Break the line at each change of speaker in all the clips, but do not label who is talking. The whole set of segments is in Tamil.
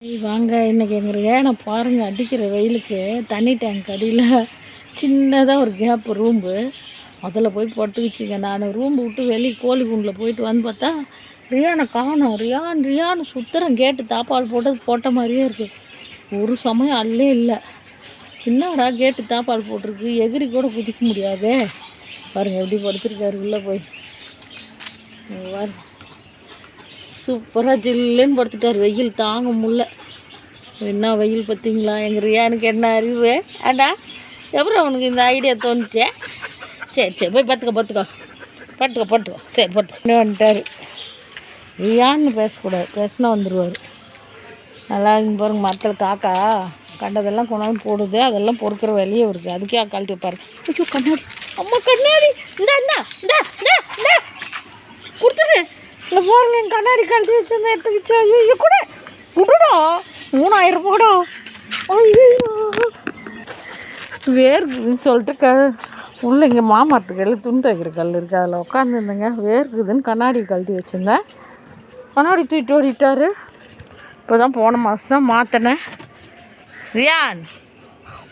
வாங்க இன்றைக்கி எங்கள் ஏனை பாருங்கள், அடிக்கிற வெயிலுக்கு தண்ணி டேங்க் அடியில் சின்னதாக ஒரு கேப்பு ரூம்பு, அதில் போய் பட்டுக்குச்சிங்க. நான் ரூம்பு விட்டு வெளியே கோழி கூண்டில் போயிட்டு வந்து பார்த்தா ரியானை காணோம். ரியான் சுற்றுறேன், கேட்டு தாப்பால் போட்ட மாதிரியே இருக்குது. ஒரு சமயம் அல்லே இல்லை. என்னடா கேட்டு தாப்பால் போட்டிருக்கு, எகிரி கூட குதிக்க முடியாதே. பாருங்கள் எப்படி படுத்துருக்காரு உள்ளே போய். சூப்பராக ஜில்லுன்னு படுத்துட்டார். வெயில் தாங்க முடில. என்ன வெயில் பார்த்தீங்களா? எங்கள் ரியானுக்கு என்ன அறிவு ஆடா, எவ்வளோ அவனுக்கு இந்த ஐடியா தோணுச்சே. சரி போய் படுத்துக்கோ. சரி படுத்துக்கோ வந்துட்டார். ரியான்னு பேசக்கூடாது, பேசினா வந்துடுவார். நல்லா இங்கே பாருங்க, மரத்தில் காக்கா கண்டதெல்லாம் கொண்டாந்து போடுது. அதெல்லாம் பொறுக்கிற வேலையே இருக்குது. அதுக்கே கழட்டி வைப்பார். ஐயோ கண்ணாடி, அம்மா கண்ணாடி, இந்தா கொடுத்துரு. இல்லை பாருங்க, என் கண்ணாடி கழட்டி வச்சிருந்தேன், எடுத்துக்கிச்சு. ஐயோ கூட விடுடா, 3000 ரூபாடா. ஐயோ வேர்க்குதுன்னு சொல்லிட்டு உள்ளே இங்கே மாமரத்துக்கு எல்லாம் துணி துவைக்கிற கல் இருக்குது, அதில் உட்காந்துருந்தேங்க. வேர்க்குதுன்னு கண்ணாடி கழட்டி வச்சுருந்தேன். கண்ணாடி தூக்கிட்டு ஓடிட்டார். இப்போ தான் போன மாதம் தான் மாற்றினேன். ரியான்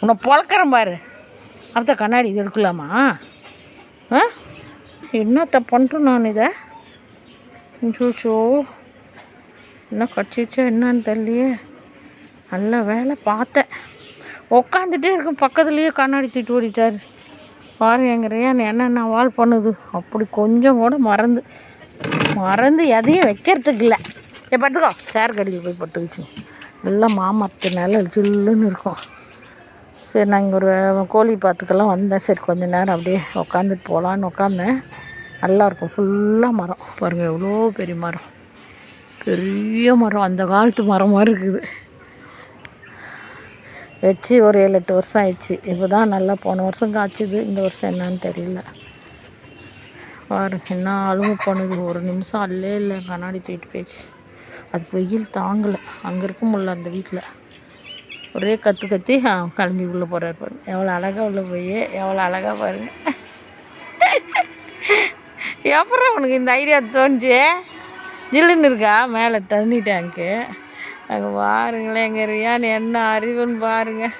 உன்னை பொழக்கிறேன் பாரு. அப்போ கண்ணாடி இது எடுக்கலாமா? என்னத்த பண்ணுறேன் நான் இதை? ஷோ என்ன கட்சிச்சா என்னன்னு தெரியலையே. நல்ல வேலை பார்த்தேன். உட்காந்துட்டே இருக்கும், பக்கத்துலேயே கண்ணாடி தூக்கிட்டு ஓடிட்டார். பாருங்க எங்கள் ரியான் என்னென்ன வால் பண்ணுது. அப்படி கொஞ்சம் கூட மறந்து எதையும் வைக்கிறதுக்கு இல்லை. படுத்துக்கோ, சேர் கடியில் போய் படுத்துக்கிச்சு. எல்லாம் மாமரத்து நிழல் ஜில்லுன்னு இருக்கும். சரி நான் இங்கே ஒரு கோழி பார்த்துக்கெல்லாம் வந்தேன். சரி கொஞ்சம் நேரம் அப்படியே உட்காந்துட்டு போகலான்னு உட்காந்தேன். நல்லாயிருக்கும், ஃபுல்லாக மரம். பாருங்கள் எவ்வளோ பெரிய மரம், பெரிய மரம், அந்த காலத்து மரம் மாதிரி இருக்குது. வச்சு ஒரு 7-8 வருஷம் ஆயிடுச்சு. இப்போ தான் நல்லா போன வருஷம் காய்ச்சிது. இந்த வருஷம் என்னான்னு தெரியல. பாருங்க என்ன அழுகு பண்ணுது. ஒரு நிமிஷம் அல்லே இல்லை, கண்ணாடி தூக்கிட்டு போயிடுச்சு. அது வெயில் தாங்கலை, அங்கே இருக்க முடியல அந்த வீட்டில். ஒரே கத்தி கிளம்பி உள்ளே போகிறாரு. பாருங்க எவ்வளோ அழகாக உள்ளே போய், எவ்வளோ அழகாக பாருங்க. அப்புறம் உனக்கு இந்த ஐடியா தோணுச்சு? ஜில்லுன்னு இருக்கா மேலே தண்ணி டேங்க்கு. அங்கே பாருங்களேன் எங்கள் ரியான் என்ன அறிவுன்னு பாருங்கள்.